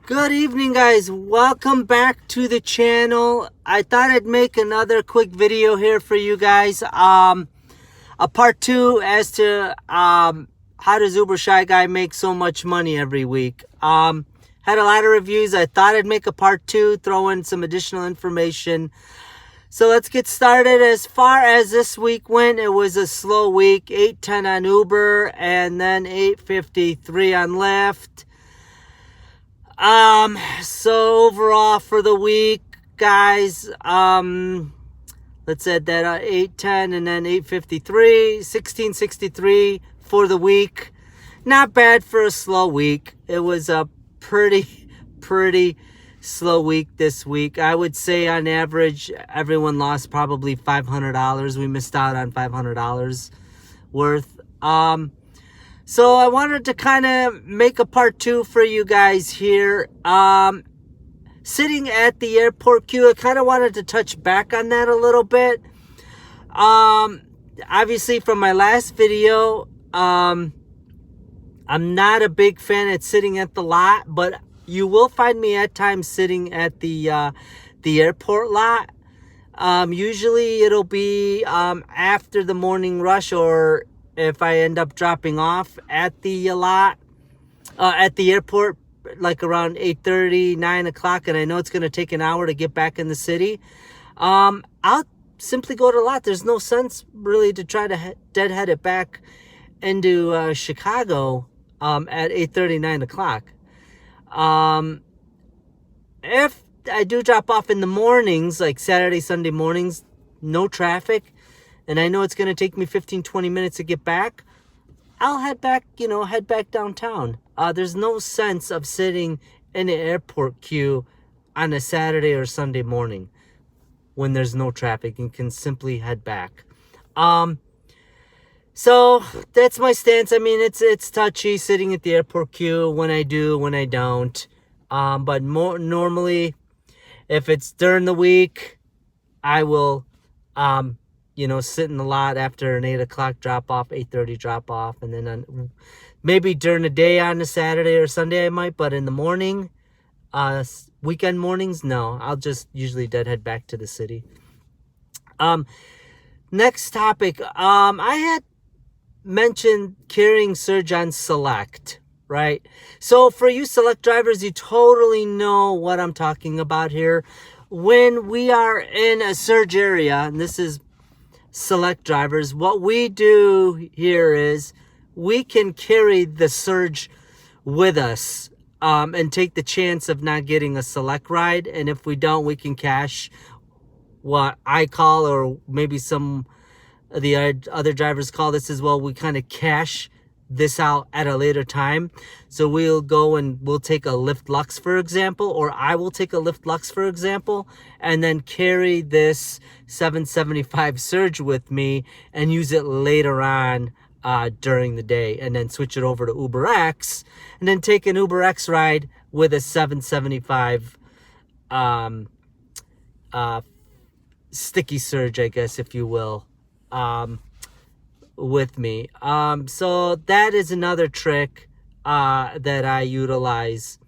Good evening, guys. Welcome back to the channel. I thought I'd make another quick video here for you guys. A part two as to how does UberChiGuy make so much money every week. Had a lot of reviews. I thought I'd make a part two, throw in some additional information. So let's get started. As far as this week went, it was a slow week. 8.10 on Uber and then 8.53 on Lyft. So overall for the week, guys, let's add that 8.10 and then 8.53, 16.63 for the week. Not bad for a slow week. It was a pretty slow week this week. I would say on average, everyone lost probably $500. We missed out on $500 worth. So I wanted to kind of make a part two for you guys here. Sitting at the airport queue, I kind of wanted to touch back on that a little bit. Obviously from my last video, I'm not a big fan at sitting at the lot, but you will find me at times sitting at the airport lot. Usually it'll be after the morning rush, or if I end up dropping off at the lot, at the airport, like around 8:30, 9 o'clock, and I know it's going to take an hour to get back in the city, I'll simply go to the lot. There's no sense really to try to deadhead it back into Chicago at 8:30, 9 o'clock. If I do drop off in the mornings, like Saturday, Sunday mornings, no traffic, and I know it's going to take me 15-20 minutes to get back, I'll head back downtown. There's no sense of sitting in an airport queue on a Saturday or Sunday morning when there's no traffic and can simply head back. So that's my stance. I mean, it's touchy sitting at the airport queue, when I do, when I don't. But normally, if it's during the week, I will sit in the lot after an 8 o'clock drop off, 8:30 drop off, and then maybe during the day on a Saturday or Sunday I might, but in the morning, weekend mornings, no, I'll just usually deadhead back to the city. Next topic, I had mentioned carrying surge on select, right? So for you select drivers, you totally know what I'm talking about here. When we are in a surge area, and this is select drivers, what we do here is we can carry the surge with us and take the chance of not getting a select ride. And if we don't, we can cash what I call, or maybe some of the other drivers call this as well, we kind of cash this out at a later time. So we'll go and we'll take a Lyft Lux, for example, or I will take a Lyft Lux, for example, and then carry this 775 surge with me and use it later on during the day, and then switch it over to UberX and then take an UberX ride with a 775 sticky surge, I guess, if you will, with me. So that is another trick that I utilize.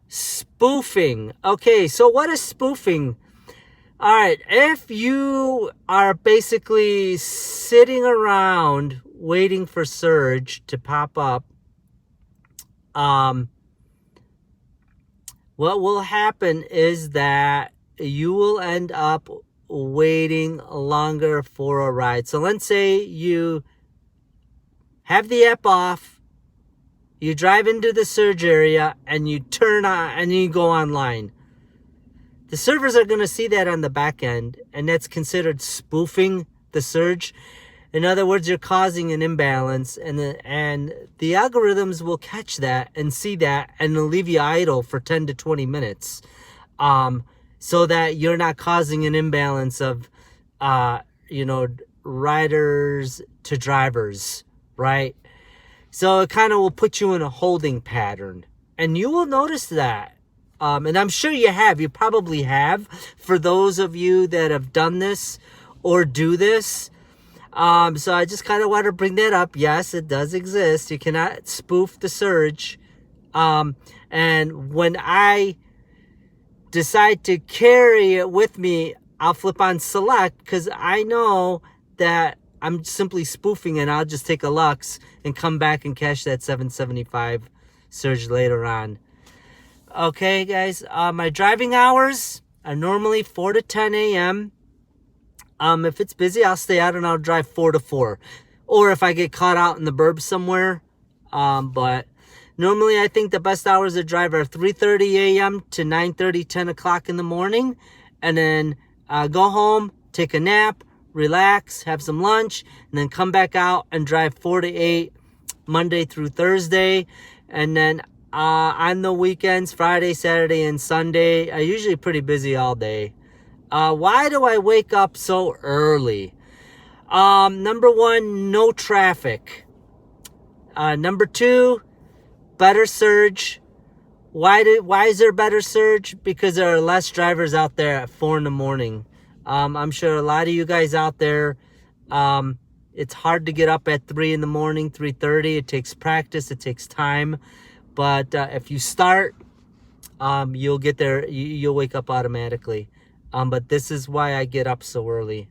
Spoofing. Okay, so what is spoofing? All right, if you are basically sitting around waiting for surge to pop up, what will happen is that you will end up waiting longer for a ride. So let's say you have the app off, you drive into the surge area, and you turn on and you go online. The servers are going to see that on the back end, and that's considered spoofing the surge. In other words, you're causing an imbalance, and the algorithms will catch that and see that, and they'll leave you idle for 10 to 20 minutes. So that you're not causing an imbalance of, riders to drivers, right? So it kind of will put you in a holding pattern. And you will notice that. And I'm sure you probably have, for those of you that have done this or do this. So I just kind of want to bring that up. Yes, it does exist. You cannot spoof the surge. And when I decide to carry it with me, I'll flip on select because I know that I'm simply spoofing and I'll just take a Lux and come back and cash that 775 surge later on. Okay, guys, my driving hours are normally 4 to 10 a.m. If it's busy, I'll stay out and I'll drive 4 to 4. Or if I get caught out in the burbs somewhere. But normally I think the best hours to drive are 3:30 a.m. to 9:30, 10 o'clock in the morning. And then go home, take a nap, relax, have some lunch, and then come back out and drive 4 to 8 Monday through Thursday. And then on the weekends, Friday, Saturday, and Sunday, I'm usually pretty busy all day. Why do I wake up so early? Number one, no traffic. Number two, better surge. Why is there better surge? Because there are less drivers out there at 4 in the morning. I'm sure a lot of you guys out there, it's hard to get up at 3 in the morning, 3:30. It takes practice. It takes time. But if you start, you'll get there. You'll wake up automatically. But this is why I get up so early.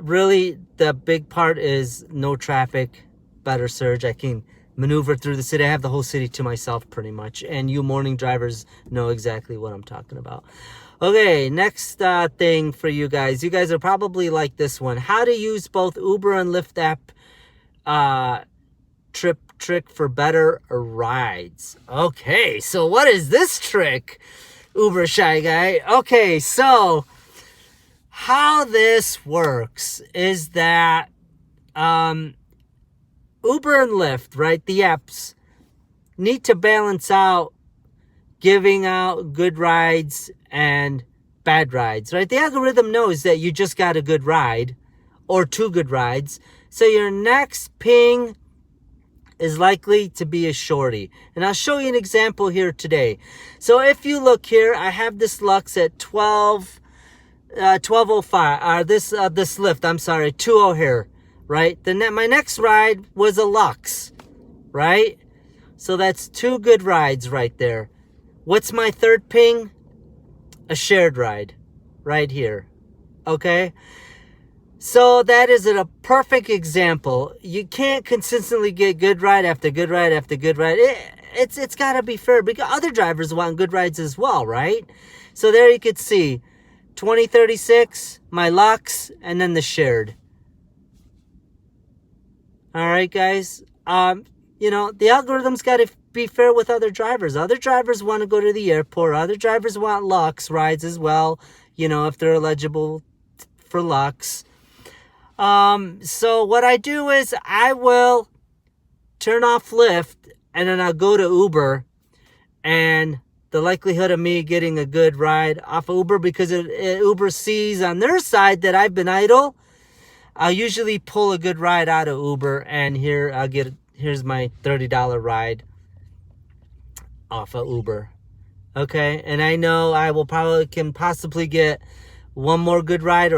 Really, the big part is no traffic, better surge. I can maneuver through the city. I have the whole city to myself pretty much. And you morning drivers know exactly what I'm talking about. Okay, next thing for you guys. You guys are probably like this one. How to use both Uber and Lyft app trick for better rides. Okay, so what is this trick, UberChiGuy? Okay, so how this works is that Uber and Lyft, right, the apps need to balance out giving out good rides and bad rides, right? The algorithm knows that you just got a good ride or 2 good rides. So your next ping is likely to be a shorty. And I'll show you an example here today. So if you look here, I have this Lux at 1205, this Lyft, I'm sorry, 20 here, right? My next ride was a Lux, right? So that's 2 good rides right there. What's my third ping? A shared ride right here, okay? So that is a perfect example. You can't consistently get good ride after good ride after good ride. It's got to be fair because other drivers want good rides as well, right? So there you could see 2036, my Lux, and then the shared. All right, guys. You know, the algorithm's got to be fair with other drivers. Other drivers want to go to the airport. Other drivers want Lux rides as well, you know, if they're eligible for Lux. So what I do is I will turn off Lyft and then I'll go to Uber, and the likelihood of me getting a good ride off of Uber, because Uber sees on their side that I've been idle, I'll usually pull a good ride out of Uber, and here's my $30 ride off of Uber. Okay, and I know I will can possibly get one more good ride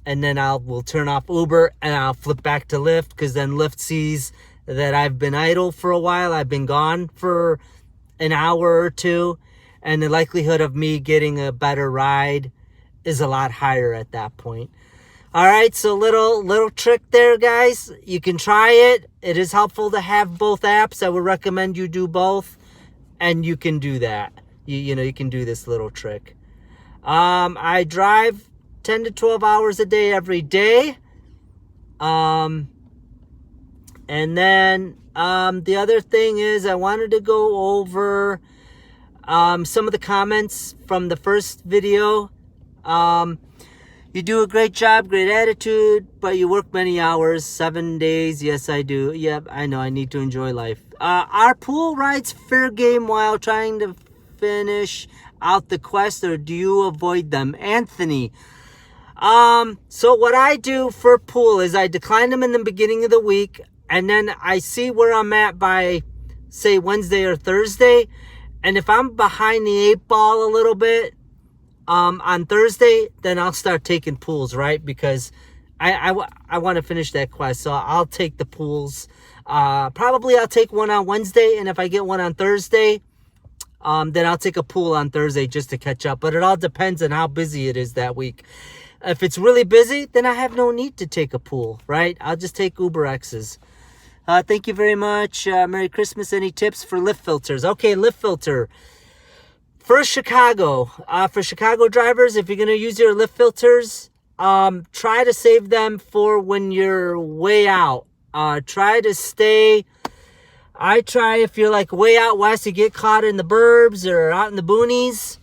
and then we'll turn off Uber and I'll flip back to Lyft, because then Lyft sees that I've been idle for a while. I've been gone for an hour or two, and the likelihood of me getting a better ride is a lot higher at that point. All right, so little trick there, guys. You can try it. It is helpful to have both apps. I would recommend you do both, and you can do that. You can do this little trick. I drive 10 to 12 hours a day every day. And then the other thing is I wanted to go over some of the comments from the first video. You do a great job, great attitude, but you work many hours, 7 days. Yes, I do. Yep, I know. I need to enjoy life. Are pool rides fair game while trying to finish out the quest, or do you avoid them? Anthony. So what I do for pool is I decline them in the beginning of the week, and then I see where I'm at by, say, Wednesday or Thursday. And if I'm behind the 8 ball a little bit, on Thursday, then I'll start taking pools, right? Because I want to finish that quest, so I'll take the pools. Probably I'll take one on Wednesday, and if I get one on Thursday, then I'll take a pool on Thursday just to catch up. But it all depends on how busy it is that week. If it's really busy, then I have no need to take a pool, right? I'll just take Uber X's. Thank you very much. Merry Christmas. Any tips for Lyft filters? Okay, Lyft filter. First, Chicago. For Chicago drivers, if you're going to use your Lyft filters, try to save them for when you're way out. Try to stay... if you're like way out west, you get caught in the burbs or out in the boonies,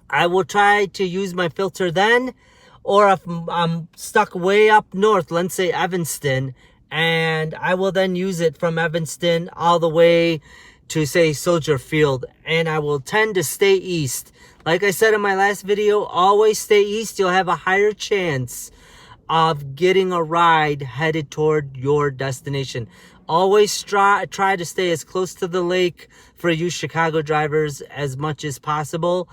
I will try to use my filter then. Or if I'm stuck way up north, let's say Evanston, and I will then use it from Evanston all the way to, say, Soldier Field, and I will tend to stay east. Like I said in my last video, always stay east. You'll have a higher chance of getting a ride headed toward your destination. Always try to stay as close to the lake for you Chicago drivers as much as possible.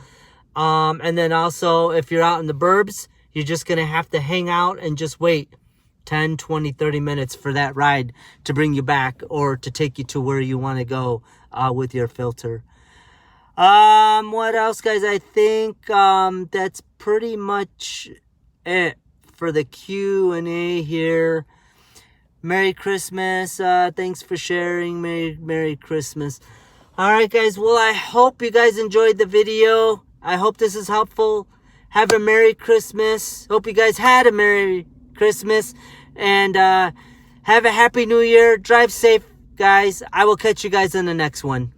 And then also, if you're out in the burbs, you're just going to have to hang out and just wait 10, 20, 30 minutes for that ride to bring you back or to take you to where you want to go with your filter. What else, guys? I think that's pretty much it for the Q&A here. Merry Christmas. Thanks for sharing. Merry Christmas. All right, guys. Well, I hope you guys enjoyed the video. I hope this is helpful. Have a Merry Christmas. Hope you guys had a Merry Christmas. And have a Happy New Year. Drive safe, guys. I will catch you guys in the next one.